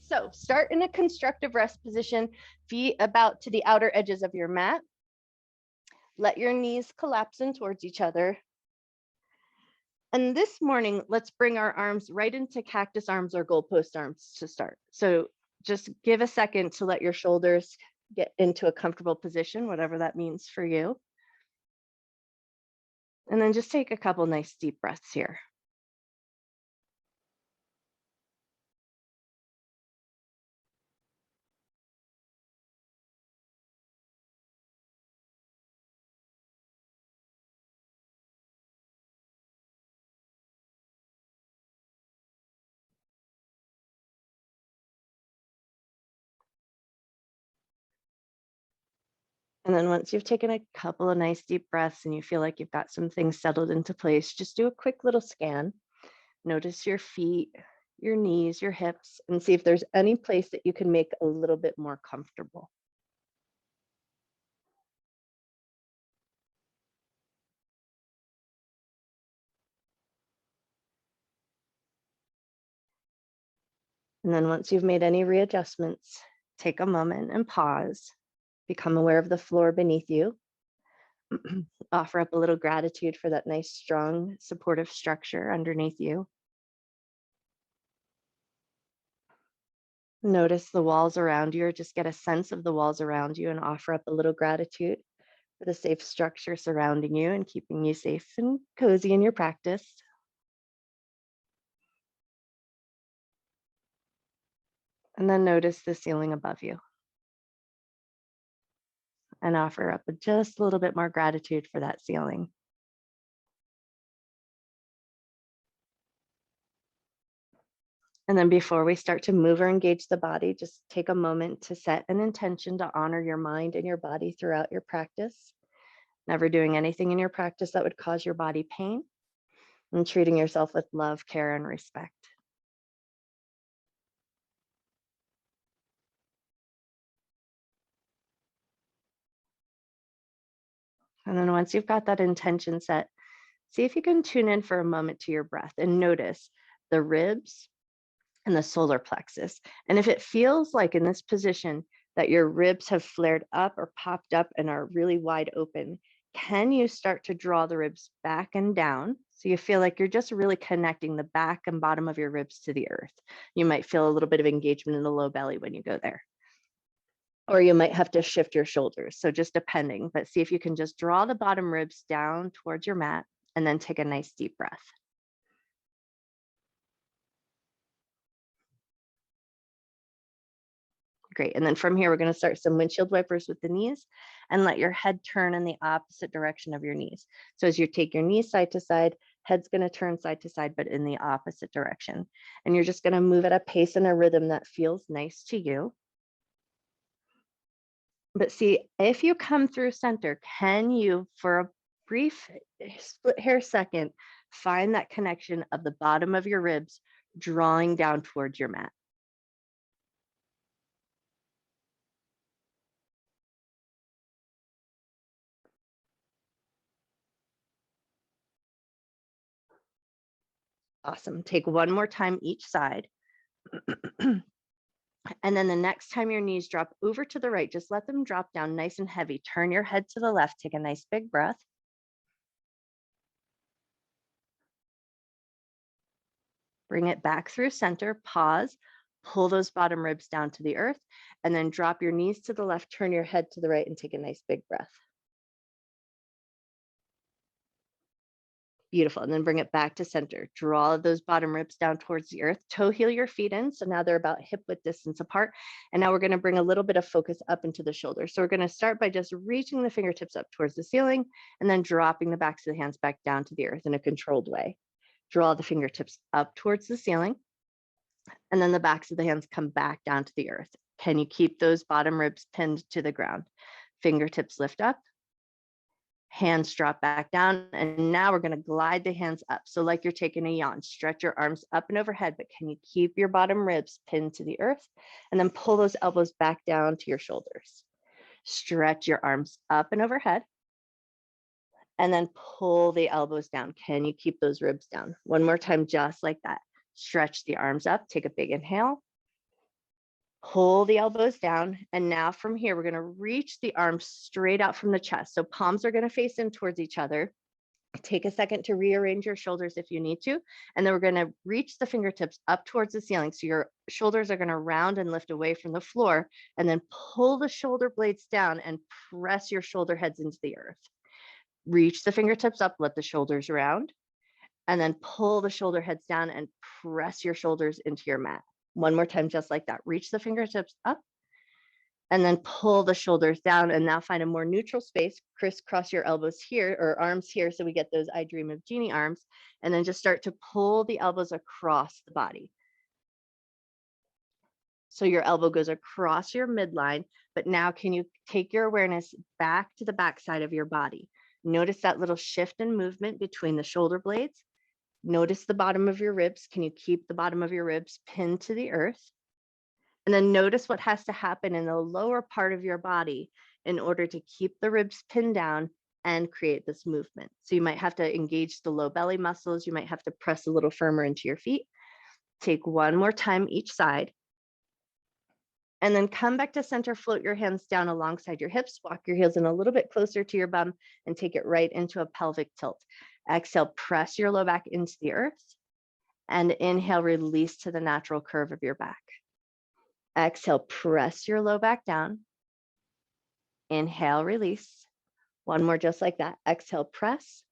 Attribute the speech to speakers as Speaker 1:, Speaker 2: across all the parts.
Speaker 1: So start in a constructive rest position, feet about to the outer edges of your mat. Let your knees collapse in towards each other. And this morning, let's bring our arms right into cactus arms or goalpost arms to start. So just give a second to let your shoulders get into a comfortable position, whatever that means for you. And then just take a couple nice deep breaths here. And then once you've taken a couple of nice deep breaths and you feel like you've got some things settled into place, just do a quick little scan. Notice your feet, your knees, your hips, and see if there's any place that you can make a little bit more comfortable. And then once you've made any readjustments, take a moment and pause. Become aware of the floor beneath you. Offer up a little gratitude for that nice, strong, supportive structure underneath you. Notice the walls around you, or just get a sense of the walls around you and offer up a little gratitude for the safe structure surrounding you and keeping you safe and cozy in your practice. And then notice the ceiling above you. And offer up just a little bit more gratitude for that ceiling. And then before we start to move or engage the body, just take a moment to set an intention to honor your mind and your body throughout your practice. Never doing anything in your practice that would cause your body pain, and treating yourself with love, care, and respect. And then once you've got that intention set, see if you can tune in for a moment to your breath and notice the ribs and the solar plexus. And if it feels like in this position that your ribs have flared up or popped up and are really wide open, can you start to draw the ribs back and down? So you feel like you're just really connecting the back and bottom of your ribs to the earth. You might feel a little bit of engagement in the low belly when you go there. Or you might have to shift your shoulders. So just depending, but see if you can just draw the bottom ribs down towards your mat and then take a nice deep breath. Great. And then from here, we're going to start some windshield wipers with the knees and let your head turn in the opposite direction of your knees. So as you take your knees side to side, head's going to turn side to side, but in the opposite direction. And you're just going to move at a pace and a rhythm that feels nice to you. But see, if you come through center, can you, for a brief split hair second, find that connection of the bottom of your ribs drawing down towards your mat? Awesome. Take one more time each side. And then the next time your knees drop over to the right, just let them drop down nice and heavy. Turn your head to the left. Take a nice big breath. Bring it back through center. Pause. Pull those bottom ribs down to the earth. And then drop your knees to the left. Turn your head to the right and take a nice big breath. Beautiful. And then bring it back to center. Draw those bottom ribs down towards the earth. Toe heel your feet in. So now they're about hip width distance apart. And now we're going to bring a little bit of focus up into the shoulders. So we're going to start by just reaching the fingertips up towards the ceiling and then dropping the backs of the hands back down to the earth in a controlled way. Draw the fingertips up towards the ceiling. And then the backs of the hands come back down to the earth. Can you keep those bottom ribs pinned to the ground? Fingertips lift up. Hands drop back down, and now we're going to glide the hands up. So like you're taking a yawn, stretch your arms up and overhead, but can you keep your bottom ribs pinned to the earth? And then pull those elbows back down to your shoulders. Stretch your arms up and overhead, and then pull the elbows down. Can you keep those ribs down? One more time, just like that. Stretch the arms up, take a big inhale, Pull the elbows down. And now from here, we're going to reach the arms straight out from the chest. So palms are going to face in towards each other. Take a second to rearrange your shoulders if you need to. And then we're going to reach the fingertips up towards the ceiling. So your shoulders are going to round and lift away from the floor. And then pull the shoulder blades down and press your shoulder heads into the earth. Reach the fingertips up, let the shoulders round. And then pull the shoulder heads down and press your shoulders into your mat. One more time, just like that. Reach the fingertips up and then pull the shoulders down, and now find a more neutral space. Crisscross your elbows here or arms here. So we get those I Dream of Jeannie arms, and then just start to pull the elbows across the body. So your elbow goes across your midline, but now can you take your awareness back to the back side of your body? Notice that little shift in movement between the shoulder blades. Notice the bottom of your ribs. Can you keep the bottom of your ribs pinned to the earth? And then notice what has to happen in the lower part of your body in order to keep the ribs pinned down and create this movement. So you might have to engage the low belly muscles. You might have to press a little firmer into your feet. Take one more time each side. And then come back to center, float your hands down alongside your hips, walk your heels in a little bit closer to your bum and take it right into a pelvic tilt. Exhale, press your low back into the earth, and inhale, release to the natural curve of your back. Exhale, press your low back down. Inhale, release. One more just like that. Exhale, press.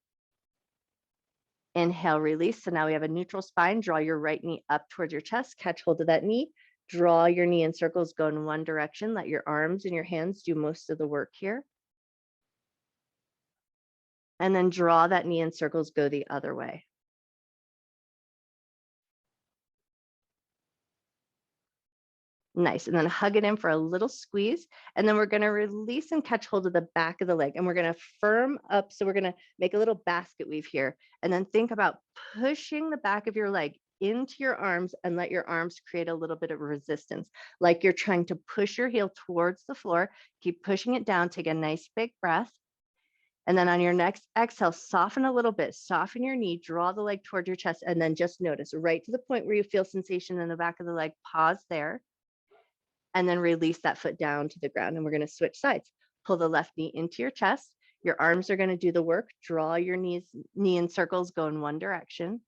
Speaker 1: Inhale, release. So now we have a neutral spine. Draw your right knee up towards your chest. Catch hold of that knee. Draw your knee in circles, go in one direction. Let your arms and your hands do most of the work here. And then draw that knee in circles, go the other way. Nice. And then hug it in for a little squeeze. And then we're going to release and catch hold of the back of the leg. And we're going to firm up. So we're going to make a little basket weave here. And then think about pushing the back of your leg into your arms and let your arms create a little bit of resistance. Like you're trying to push your heel towards the floor. Keep pushing it down. Take a nice big breath. And then on your next exhale, soften a little bit, soften your knee, draw the leg towards your chest, and then just notice right to the point where you feel sensation in the back of the leg, pause there. And then release that foot down to the ground. And we're going to switch sides. Pull the left knee into your chest. Your arms are going to do the work. Draw your knee in circles, go in one direction.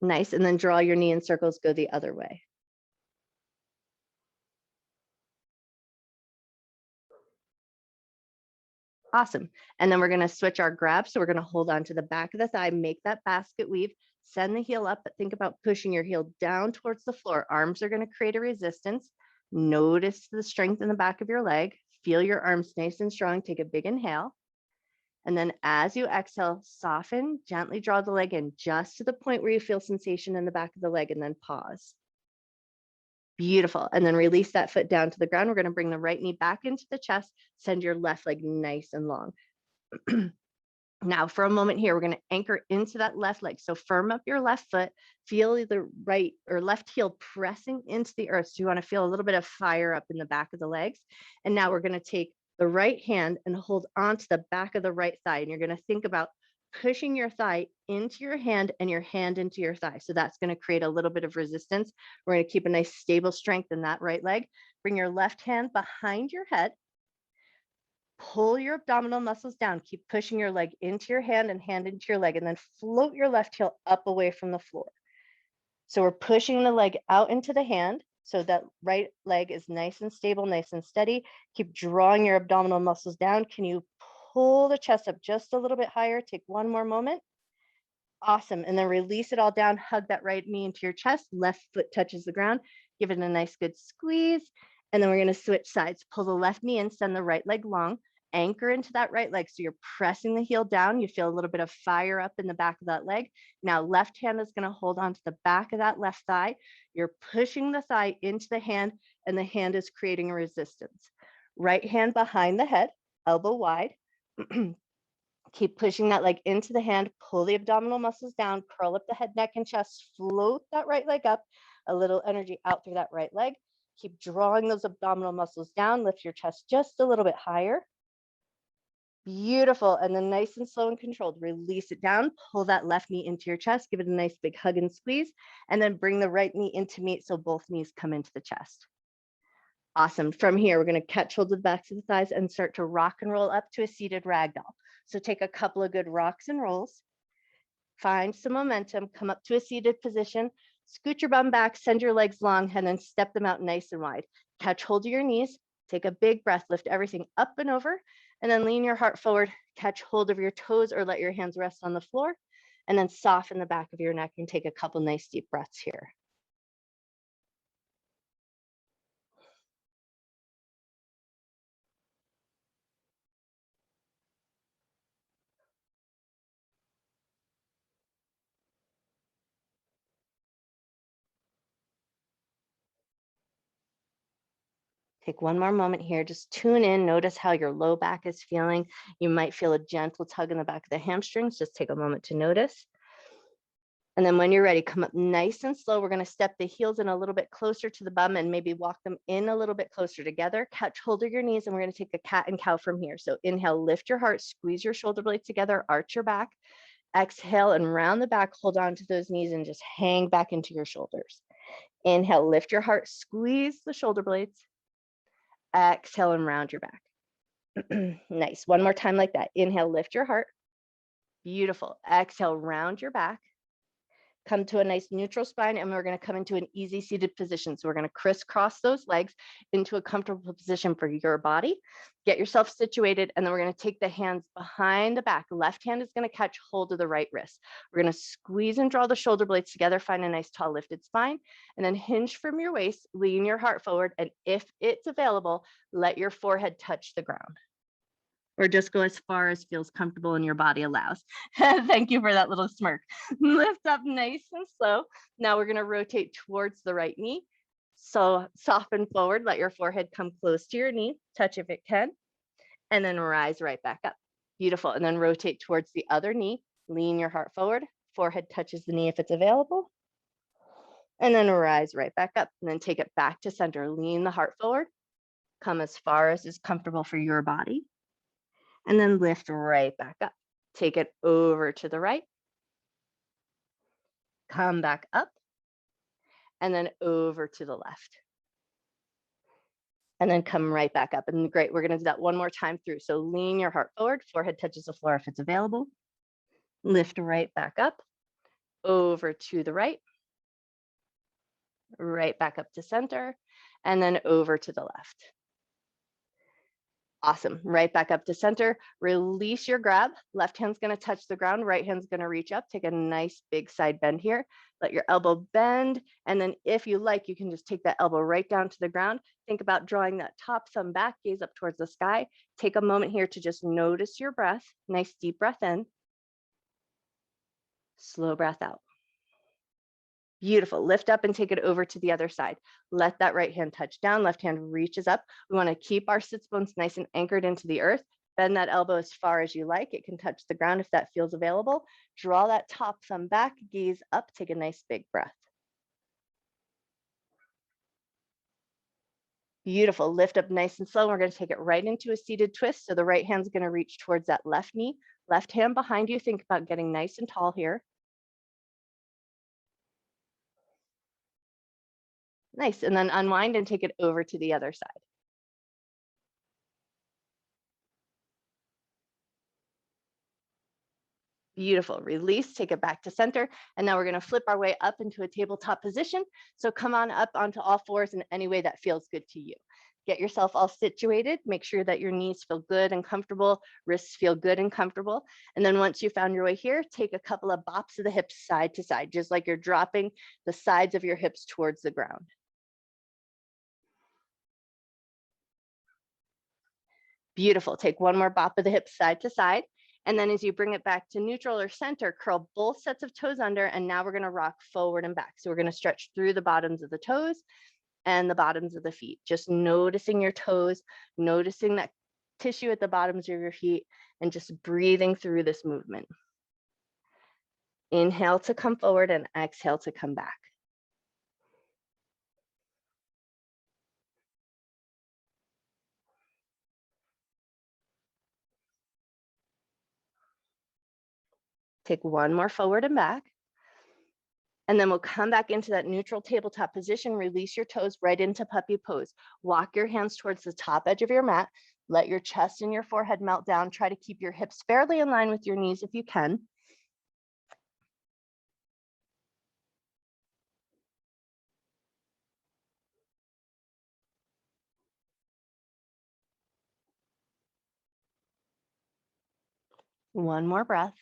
Speaker 1: Nice. And then draw your knee in circles, go the other way. Awesome. And then we're going to switch our grab. So we're going to hold on to the back of the thigh, make that basket weave, send the heel up, but think about pushing your heel down towards the floor. Arms are going to create a resistance. Notice the strength in the back of your leg. Feel your arms nice and strong. Take a big inhale. And then as you exhale, soften, gently draw the leg in just to the point where you feel sensation in the back of the leg, and then pause. Beautiful. And then release that foot down to the ground. We're going to bring the right knee back into the chest. Send your left leg nice and long. Now for a moment here, we're going to anchor into that left leg. So firm up your left foot, feel the right or left heel pressing into the earth. So you want to feel a little bit of fire up in the back of the legs. And now we're going to take the right hand and hold onto the back of the right thigh. And you're going to think about pushing your thigh into your hand and your hand into your thigh. So that's going to create a little bit of resistance. We're going to keep a nice stable strength in that right leg. Bring your left hand behind your head. Pull your abdominal muscles down. Keep pushing your leg into your hand and hand into your leg, and then float your left heel up away from the floor. So we're pushing the leg out into the hand so that right leg is nice and stable, nice and steady. Keep drawing your abdominal muscles down. Can you pull the chest up just a little bit higher? Take one more moment. Awesome. And then release it all down. Hug that right knee into your chest. Left foot touches the ground. Give it a nice good squeeze. And then we're going to switch sides. Pull the left knee in, send the right leg long. Anchor into that right leg. So you're pressing the heel down. You feel a little bit of fire up in the back of that leg. Now left hand is going to hold on to the back of that left thigh. You're pushing the thigh into the hand, and the hand is creating a resistance. Right hand behind the head, elbow wide. Keep pushing that leg into the hand, pull the abdominal muscles down, curl up the head, neck, and chest, float that right leg up, a little energy out through that right leg. Keep drawing those abdominal muscles down, lift your chest just a little bit higher. Beautiful. And then nice and slow and controlled, release it down, pull that left knee into your chest, give it a nice big hug and squeeze, and then bring the right knee into meet so both knees come into the chest. Awesome. From here, we're going to catch hold of the backs of the thighs and start to rock and roll up to a seated ragdoll. So take a couple of good rocks and rolls, find some momentum, come up to a seated position, scoot your bum back, send your legs long, and then step them out nice and wide. Catch hold of your knees, take a big breath, lift everything up and over, and then lean your heart forward, catch hold of your toes or let your hands rest on the floor, and then soften the back of your neck and take a couple nice deep breaths here. Take one more moment here, just tune in, notice how your low back is feeling. You might feel a gentle tug in the back of the hamstrings. Just take a moment to notice. And then when you're ready, come up nice and slow. We're going to step the heels in a little bit closer to the bum and maybe walk them in a little bit closer together. Catch hold of your knees, and we're going to take a cat and cow from here. So inhale, lift your heart, squeeze your shoulder blades together, arch your back. Exhale and round the back, hold on to those knees and just hang back into your shoulders. Inhale, lift your heart, squeeze the shoulder blades. Exhale and round your back. Nice. One more time like that. Inhale, lift your heart. Beautiful. Exhale, round your back. Come to a nice neutral spine, and we're going to come into an easy seated position. So we're going to crisscross those legs into a comfortable position for your body. Get yourself situated, and then we're going to take the hands behind the back. Left hand is going to catch hold of the right wrist. We're going to squeeze and draw the shoulder blades together, find a nice tall lifted spine, and then hinge from your waist, lean your heart forward, and if it's available, let your forehead touch the ground. Or just go as far as feels comfortable and your body allows. Thank you for that little smirk. Lift up nice and slow. Now we're going to rotate towards the right knee. So soften forward, let your forehead come close to your knee, touch if it can, and then rise right back up. Beautiful. And then rotate towards the other knee, lean your heart forward, forehead touches the knee if it's available, and then rise right back up. And then take it back to center, lean the heart forward, come as far as is comfortable for your body, and then lift right back up. Take it over to the right, come back up, and then over to the left. And then come right back up. And great, we're gonna do that one more time through. So lean your heart forward, forehead touches the floor if it's available. Lift right back up, over to the right back up to center, and then over to the left. Awesome. Right back up to center. Release your grab. Left hand's going to touch the ground. Right hand's going to reach up. Take a nice big side bend here. Let your elbow bend. And then if you like, you can just take that elbow right down to the ground. Think about drawing that top thumb back, gaze up towards the sky. Take a moment here to just notice your breath. Nice deep breath in. Slow breath out. Beautiful. Lift up and take it over to the other side. Let that right hand touch down. Left hand reaches up. We want to keep our sits bones nice and anchored into the earth. Bend that elbow as far as you like. It can touch the ground if that feels available. Draw that top thumb back, gaze up, take a nice big breath. Beautiful. Lift up nice and slow. We're going to take it right into a seated twist. So the right hand's going to reach towards that left knee. Left hand behind you. Think about getting nice and tall here. Nice. And then unwind and take it over to the other side. Beautiful. Release, take it back to center. And now we're going to flip our way up into a tabletop position. So come on up onto all fours in any way that feels good to you. Get yourself all situated. Make sure that your knees feel good and comfortable, wrists feel good and comfortable. And then once you found your way here, take a couple of bops of the hips side to side, just like you're dropping the sides of your hips towards the ground. Beautiful. Take one more bop of the hips side to side. And then as you bring it back to neutral or center, curl both sets of toes under. And now we're going to rock forward and back. So we're going to stretch through the bottoms of the toes and the bottoms of the feet. Just noticing your toes, noticing that tissue at the bottoms of your feet, and just breathing through this movement. Inhale to come forward and exhale to come back. Take one more forward and back. And then we'll come back into that neutral tabletop position, release your toes right into puppy pose. Walk your hands towards the top edge of your mat. Let your chest and your forehead melt down. Try to keep your hips fairly in line with your knees if you can. One more breath.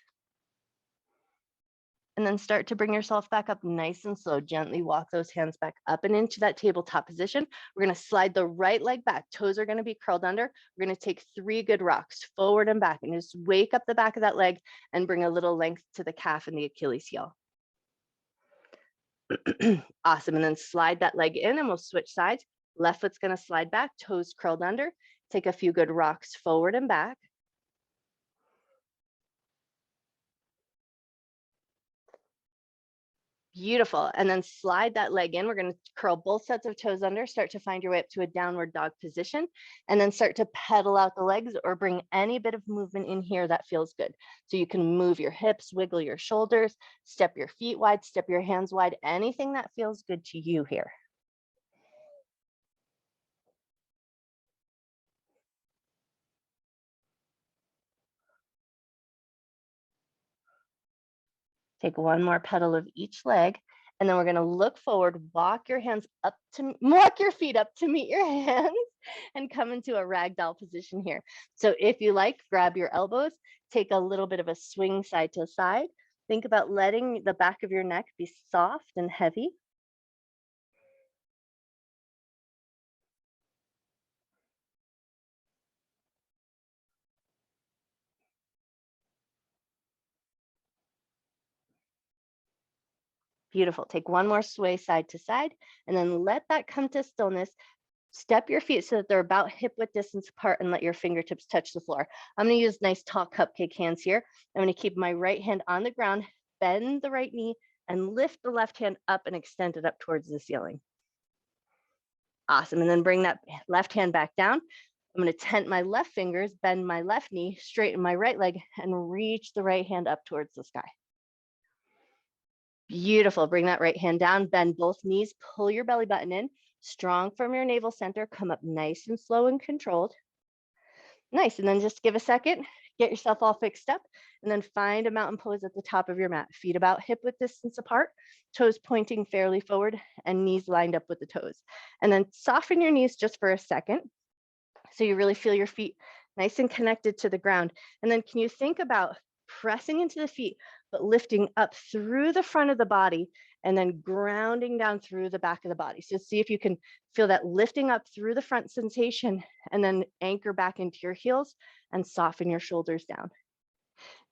Speaker 1: And then start to bring yourself back up nice and slow. Gently walk those hands back up and into that tabletop position. We're going to slide the right leg back. Toes are going to be curled under. We're going to take 3 good rocks forward and back and just wake up the back of that leg and bring a little length to the calf and the Achilles heel. Awesome. And then slide that leg in and we'll switch sides. Left foot's going to slide back, toes curled under. Take a few good rocks forward and back. Beautiful. And then slide that leg in. We're going to curl both sets of toes under, start to find your way up to a downward dog position, and then start to pedal out the legs or bring any bit of movement in here that feels good. So you can move your hips, wiggle your shoulders, step your feet wide, step your hands wide, anything that feels good to you here. Take one more pedal of each leg. And then we're going to look forward, walk your feet up to meet your hands and come into a ragdoll position here. So if you like, grab your elbows, take a little bit of a swing side to side. Think about letting the back of your neck be soft and heavy. Beautiful. Take one more sway side to side and then let that come to stillness. Step your feet so that they're about hip width distance apart and let your fingertips touch the floor. I'm going to use nice tall cupcake hands here. I'm going to keep my right hand on the ground, bend the right knee, and lift the left hand up and extend it up towards the ceiling. Awesome. And then bring that left hand back down. I'm going to tent my left fingers, bend my left knee, straighten my right leg, and reach the right hand up towards the sky. Beautiful. Bring that right hand down, bend both knees, pull your belly button in, strong from your navel center, come up nice and slow and controlled. Nice. And then just give a second, get yourself all fixed up, and then find a mountain pose at the top of your mat. Feet about hip width distance apart, toes pointing fairly forward, and knees lined up with the toes. And then soften your knees just for a second so you really feel your feet nice and connected to the ground. And then can you think about pressing into the feet, but lifting up through the front of the body and then grounding down through the back of the body. So see if you can feel that lifting up through the front sensation and then anchor back into your heels and soften your shoulders down.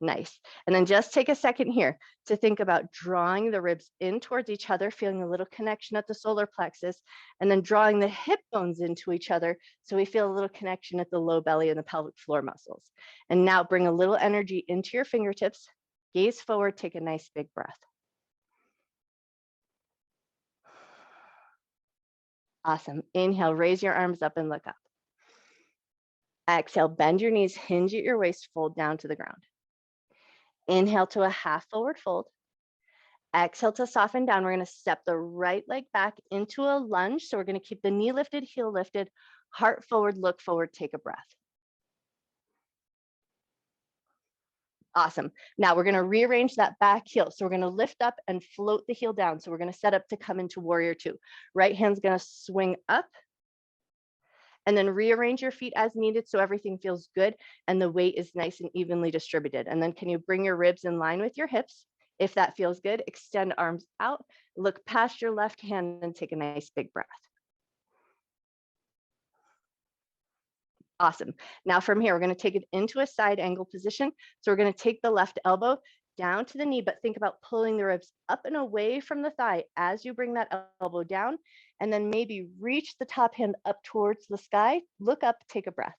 Speaker 1: Nice. And then just take a second here to think about drawing the ribs in towards each other, feeling a little connection at the solar plexus, and then drawing the hip bones into each other so we feel a little connection at the low belly and the pelvic floor muscles. And now bring a little energy into your fingertips, gaze forward, take a nice big breath. Awesome. Inhale, raise your arms up and look up. Exhale, bend your knees, hinge at your waist, fold down to the ground. Inhale to a half forward fold. Exhale to soften down. We're going to step the right leg back into a lunge. So we're going to keep the knee lifted, heel lifted, heart forward, look forward, take a breath. Awesome. Now we're going to rearrange that back heel. So we're going to lift up and float the heel down. So we're going to set up to come into warrior two. Right hand's going to swing up and then rearrange your feet as needed so everything feels good and the weight is nice and evenly distributed. And then can you bring your ribs in line with your hips? If that feels good, extend arms out, look past your left hand and take a nice big breath. Awesome. Now from here, we're going to take it into a side angle position. So we're going to take the left elbow down to the knee, but think about pulling the ribs up and away from the thigh as you bring that elbow down, and then maybe reach the top hand up towards the sky, look up, take a breath.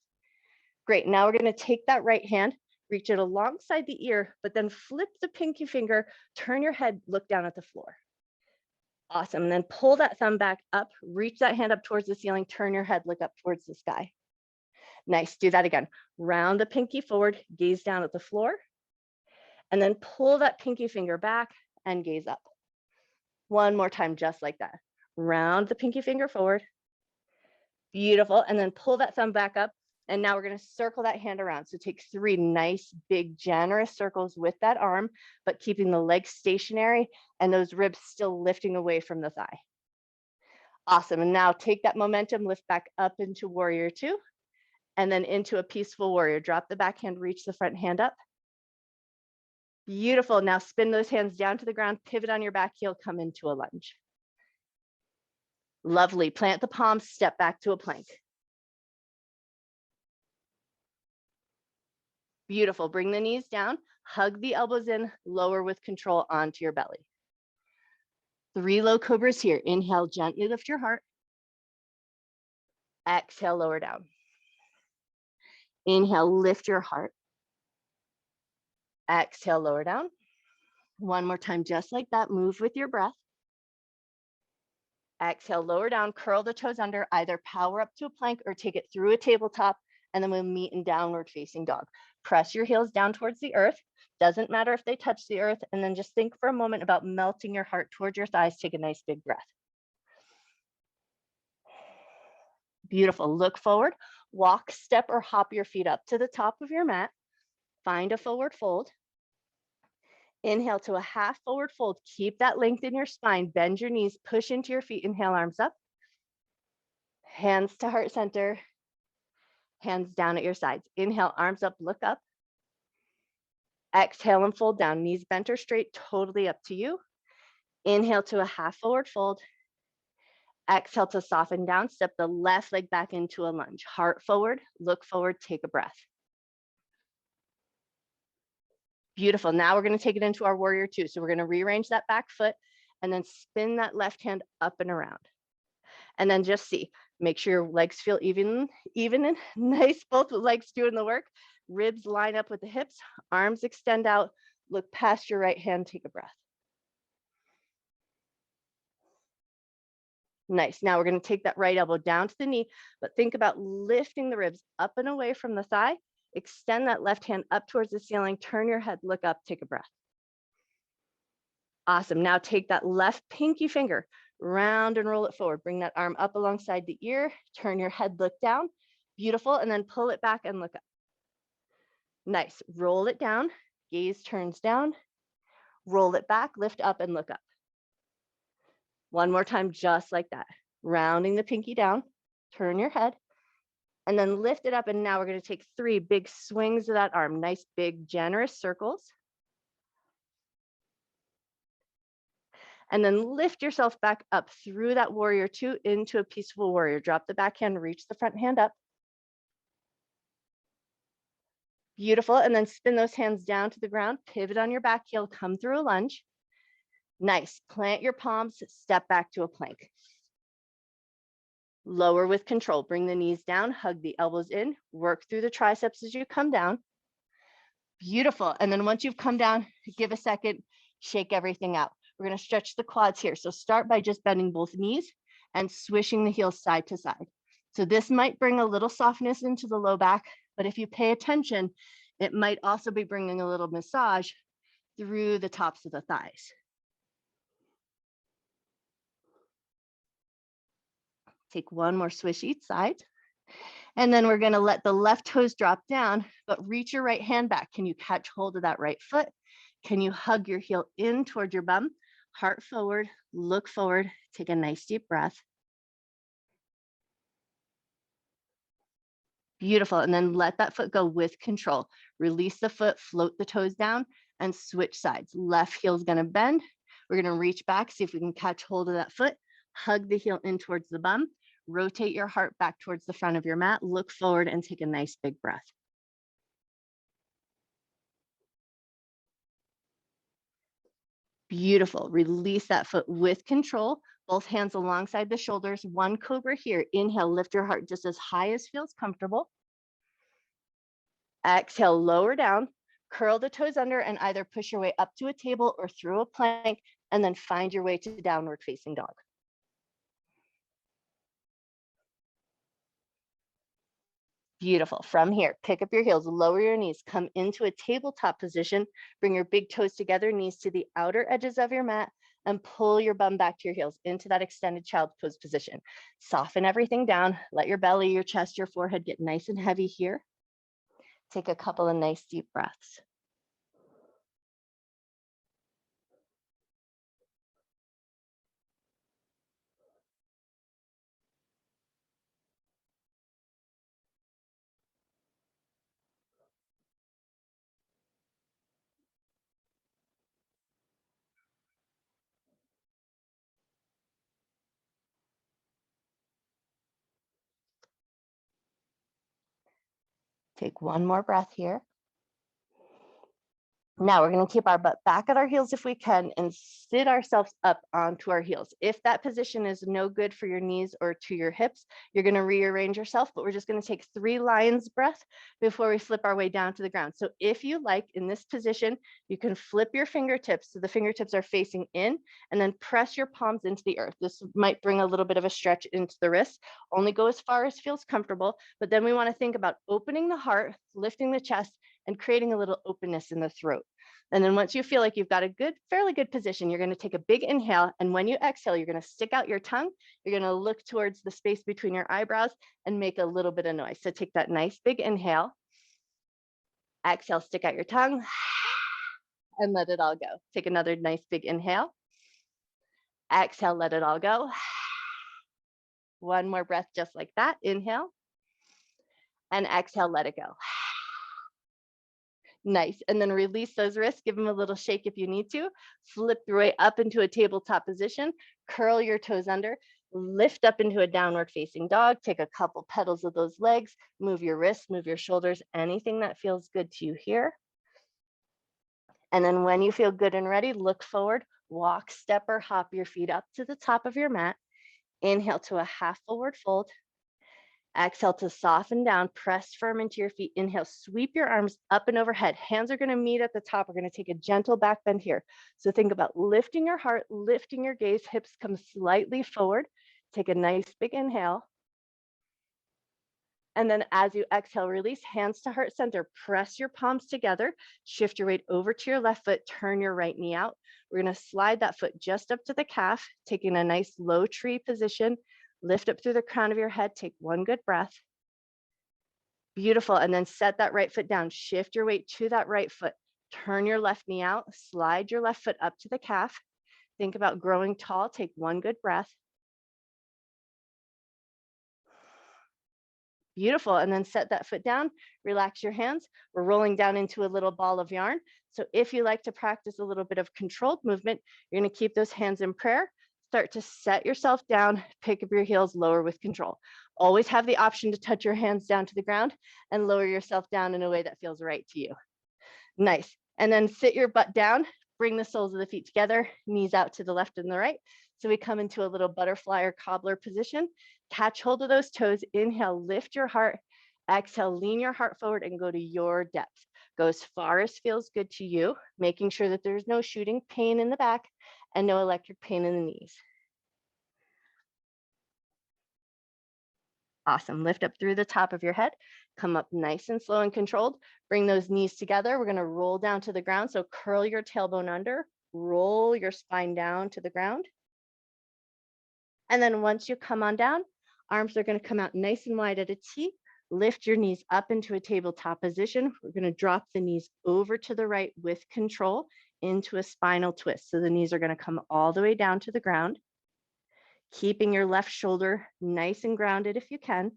Speaker 1: Great. Now we're going to take that right hand, reach it alongside the ear, but then flip the pinky finger, turn your head, look down at the floor. Awesome. And then pull that thumb back up, reach that hand up towards the ceiling, turn your head, look up towards the sky. Nice. Do that again. Round the pinky forward, gaze down at the floor. And then pull that pinky finger back and gaze up. One more time, just like that. Round the pinky finger forward. Beautiful. And then pull that thumb back up. And now we're going to circle that hand around. So take 3 nice, big, generous circles with that arm, but keeping the legs stationary and those ribs still lifting away from the thigh. Awesome. And now take that momentum, lift back up into warrior 2, and then into a peaceful warrior. Drop the back hand, reach the front hand up. Beautiful. Now spin those hands down to the ground, pivot on your back heel, come into a lunge. Lovely. Plant the palms, step back to a plank. Beautiful. Bring the knees down, hug the elbows in, lower with control onto your belly. 3 low cobras here. Inhale, gently lift your heart. Exhale, lower down. Inhale, lift your heart. Exhale, lower down. One more time, just like that. Move with your breath. Exhale, lower down, curl the toes under, either power up to a plank or take it through a tabletop, and then we'll meet in downward facing dog. Press your heels down towards the earth. Doesn't matter if they touch the earth, and then just think for a moment about melting your heart towards your thighs. Take a nice big breath. Beautiful. Look forward, walk, step, or hop your feet up to the top of your mat. Find a forward fold. Inhale to a half forward fold. Keep that length in your spine. Bend your knees, push into your feet. Inhale, arms up. Hands to heart center. Hands down at your sides. Inhale, arms up, look up. Exhale and fold down. Knees bent or straight, totally up to you. Inhale to a half forward fold. Exhale to soften down. Step the left leg back into a lunge. Heart forward, look forward, take a breath. Beautiful. Now we're going to take it into our warrior 2. So we're going to rearrange that back foot and then spin that left hand up and around. And then just see, make sure your legs feel even and nice, both legs doing the work. Ribs line up with the hips, arms extend out, look past your right hand, take a breath. Nice. Now we're going to take that right elbow down to the knee, but think about lifting the ribs up and away from the thigh. Extend that left hand up towards the ceiling, turn your head, look up, take a breath. Awesome. Now take that left pinky finger, round and roll it forward. Bring that arm up alongside the ear, turn your head, look down. Beautiful. And then pull it back and look up. Nice. Roll it down, gaze turns down, roll it back, lift up and look up. One more time, just like that. Rounding the pinky down, turn your head, and then lift it up. And now we're going to take 3 big swings of that arm. Nice, big, generous circles. And then lift yourself back up through that warrior 2 into a peaceful warrior. Drop the back hand, reach the front hand up. Beautiful. And then spin those hands down to the ground, pivot on your back heel, come through a lunge. Nice. Plant your palms, step back to a plank. Lower with control. Bring the knees down, hug the elbows in, work through the triceps as you come down. Beautiful. And then once you've come down, give a second, shake everything out. We're going to stretch the quads here. So start by just bending both knees and swishing the heels side to side. So this might bring a little softness into the low back, but if you pay attention, it might also be bringing a little massage through the tops of the thighs. Take one more swish each side. And then we're going to let the left toes drop down, but reach your right hand back. Can you catch hold of that right foot? Can you hug your heel in toward your bum? Heart forward, look forward, take a nice deep breath. Beautiful. And then let that foot go with control. Release the foot, float the toes down, and switch sides. Left heel is going to bend. We're going to reach back, see if we can catch hold of that foot. Hug the heel in towards the bum. Rotate your heart back towards the front of your mat. Look forward and take a nice big breath. Beautiful. Release that foot with control. Both hands alongside the shoulders. One cobra here. Inhale, lift your heart just as high as feels comfortable. Exhale, lower down. Curl the toes under and either push your way up to a table or through a plank, and then find your way to downward facing dog. Beautiful. From here, pick up your heels, lower your knees, come into a tabletop position, bring your big toes together, knees to the outer edges of your mat, and pull your bum back to your heels into that extended child's pose position. Soften everything down. Let your belly, your chest, your forehead get nice and heavy here. Take a couple of nice deep breaths. Take one more breath here. Now we're going to keep our butt back at our heels if we can and sit ourselves up onto our heels. If that position is no good for your knees or to your hips, you're going to rearrange yourself, but we're just going to take 3 lion's breath before we flip our way down to the ground. So if you like, in this position, you can flip your fingertips so the fingertips are facing in and then press your palms into the earth. This might bring a little bit of a stretch into the wrists. Only go as far as feels comfortable, but then we want to think about opening the heart, lifting the chest, and creating a little openness in the throat. And then once you feel like you've got a good, fairly good position, you're going to take a big inhale. And when you exhale, you're going to stick out your tongue. You're going to look towards the space between your eyebrows and make a little bit of noise. So take that nice big inhale. Exhale, stick out your tongue and let it all go. Take another nice big inhale. Exhale, let it all go. One more breath just like that. Inhale. And exhale, let it go. Nice. And then release those wrists. Give them a little shake if you need to. Flip your way up into a tabletop position. Curl your toes under. Lift up into a downward facing dog. Take a couple pedals of those legs. Move your wrists, move your shoulders, anything that feels good to you here. And then when you feel good and ready, look forward. Walk, step, or hop your feet up to the top of your mat. Inhale to a half forward fold. Exhale to soften down, press firm into your feet. Inhale, sweep your arms up and overhead. Hands are going to meet at the top. We're going to take a gentle back bend here. So think about lifting your heart, lifting your gaze, hips come slightly forward. Take a nice big inhale. And then as you exhale, release, hands to heart center. Press your palms together. Shift your weight over to your left foot. Turn your right knee out. We're going to slide that foot just up to the calf, taking a nice low tree position. Lift up through the crown of your head. Take one good breath. Beautiful. And then set that right foot down. Shift your weight to that right foot. Turn your left knee out. Slide your left foot up to the calf. Think about growing tall. Take one good breath. Beautiful. And then set that foot down. Relax your hands. We're rolling down into a little ball of yarn. So if you like to practice a little bit of controlled movement, you're going to keep those hands in prayer. Start to set yourself down, pick up your heels, lower with control. Always have the option to touch your hands down to the ground and lower yourself down in a way that feels right to you. Nice. And then sit your butt down, bring the soles of the feet together, knees out to the left and the right. So we come into a little butterfly or cobbler position. Catch hold of those toes. Inhale, lift your heart. Exhale, lean your heart forward and go to your depth. Go as far as feels good to you, making sure that there's no shooting pain in the back and no electric pain in the knees. Awesome. Lift up through the top of your head. Come up nice and slow and controlled. Bring those knees together. We're going to roll down to the ground. So curl your tailbone under, roll your spine down to the ground. And then once you come on down, arms are going to come out nice and wide at a T. Lift your knees up into a tabletop position. We're going to drop the knees over to the right with control into a spinal twist. So the knees are going to come all the way down to the ground, keeping your left shoulder nice and grounded if you can.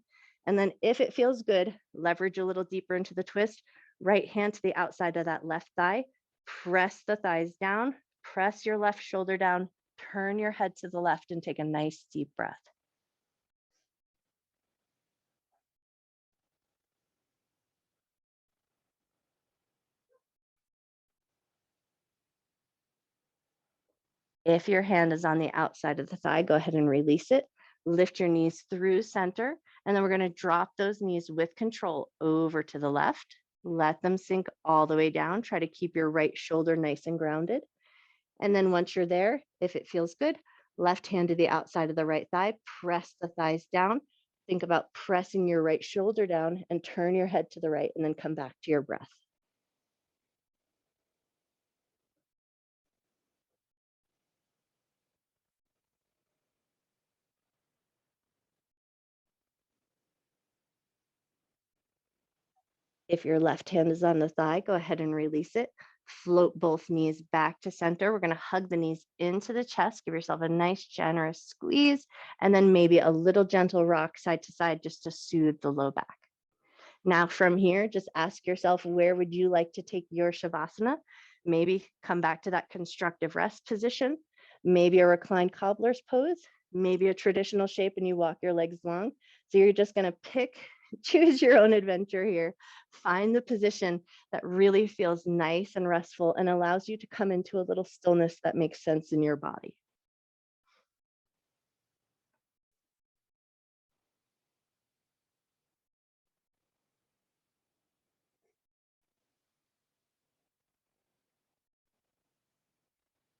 Speaker 1: And then if it feels good, leverage a little deeper into the twist. Right hand to the outside of that left thigh. Press the thighs down. Press your left shoulder down. Turn your head to the left and take a nice deep breath. If your hand is on the outside of the thigh, go ahead and release it. Lift your knees through center, and then we're going to drop those knees with control over to the left. Let them sink all the way down. Try to keep your right shoulder nice and grounded. And then once you're there, if it feels good, left hand to the outside of the right thigh, press the thighs down, Think about pressing your right shoulder down and turn your head to the right and then come back to your breath. If your left hand is on the thigh, go ahead and release it. Float both knees back to center. We're going to hug the knees into the chest. Give yourself a nice, generous squeeze, and then maybe a little gentle rock side to side just to soothe the low back. Now from here, just ask yourself, where would you like to take your Shavasana? Maybe come back to that constructive rest position, maybe a reclined cobbler's pose, maybe a traditional shape and you walk your legs long. So you're just going to choose your own adventure here. Find the position that really feels nice and restful and allows you to come into a little stillness that makes sense in your body.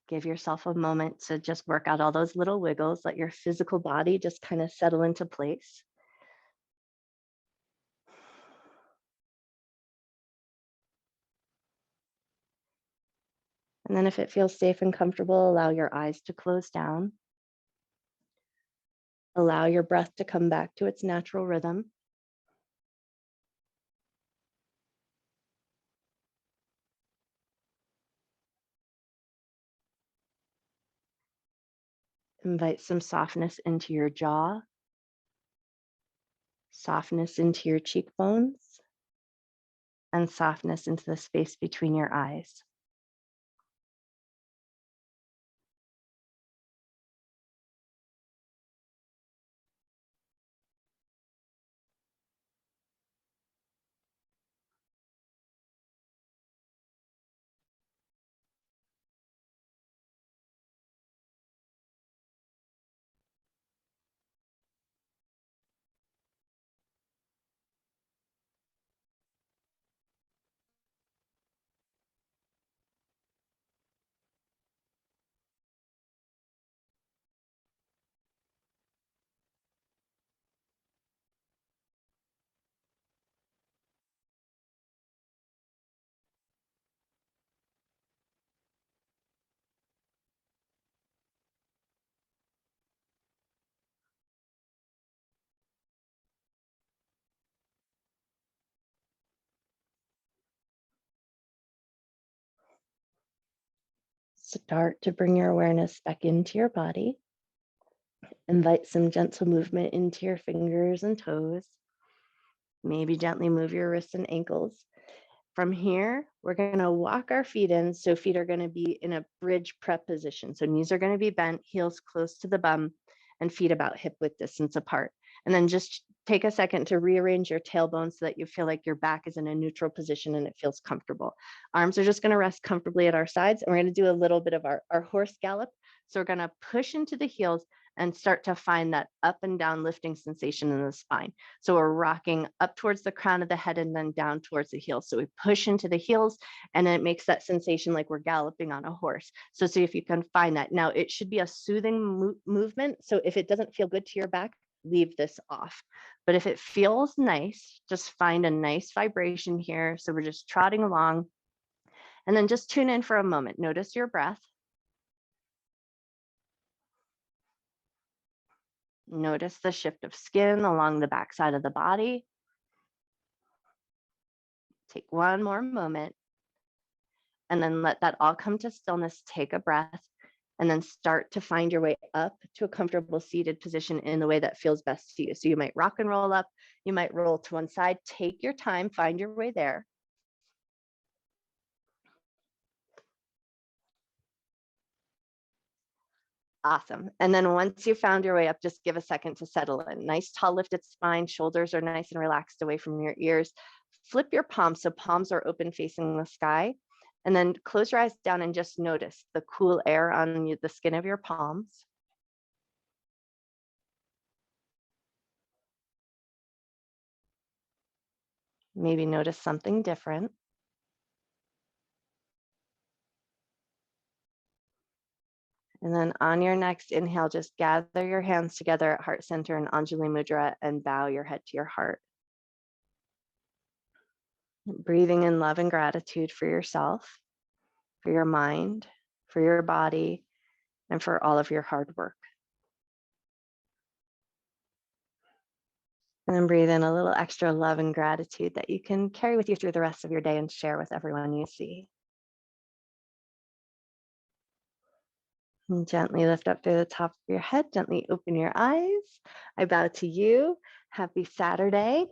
Speaker 1: Give yourself a moment to just work out all those little wiggles. Let your physical body just kind of settle into place. And then if it feels safe and comfortable, allow your eyes to close down. Allow your breath to come back to its natural rhythm. Invite some softness into your jaw, softness into your cheekbones, and softness into the space between your eyes. Start to bring your awareness back into your body. Invite some gentle movement into your fingers and toes. Maybe gently move your wrists and ankles. From here, we're going to walk our feet in. So feet are going to be in a bridge prep position. So knees are going to be bent, heels close to the bum, and feet about hip width distance apart. And then just take a second to rearrange your tailbone so that you feel like your back is in a neutral position and it feels comfortable. Arms are just going to rest comfortably at our sides. And we're going to do a little bit of our horse gallop. So we're going to push into the heels and start to find that up and down lifting sensation in the spine. So we're rocking up towards the crown of the head and then down towards the heels. So we push into the heels and then it makes that sensation like we're galloping on a horse. So see if you can find that. Now it should be a soothing movement. So if it doesn't feel good to your back, leave this off. But if it feels nice, just find a nice vibration here. So we're just trotting along and then just tune in for a moment. Notice your breath. Notice the shift of skin along the backside of the body. Take one more moment and then let that all come to stillness. Take a breath and then start to find your way up to a comfortable seated position in the way that feels best to you. So you might rock and roll up, you might roll to one side, take your time, find your way there. Awesome. And then once you found your way up, just give a second to settle in. Nice tall lifted spine, shoulders are nice and relaxed away from your ears. Flip your palms so palms are open facing the sky. And then close your eyes down and just notice the cool air on the skin of your palms. Maybe notice something different. And then on your next inhale, just gather your hands together at heart center in Anjali Mudra and bow your head to your heart. Breathing in love and gratitude for yourself, for your mind, for your body, and for all of your hard work. And then breathe in a little extra love and gratitude that you can carry with you through the rest of your day and share with everyone you see. And gently lift up through the top of your head, gently open your eyes. I bow to you. Happy Saturday.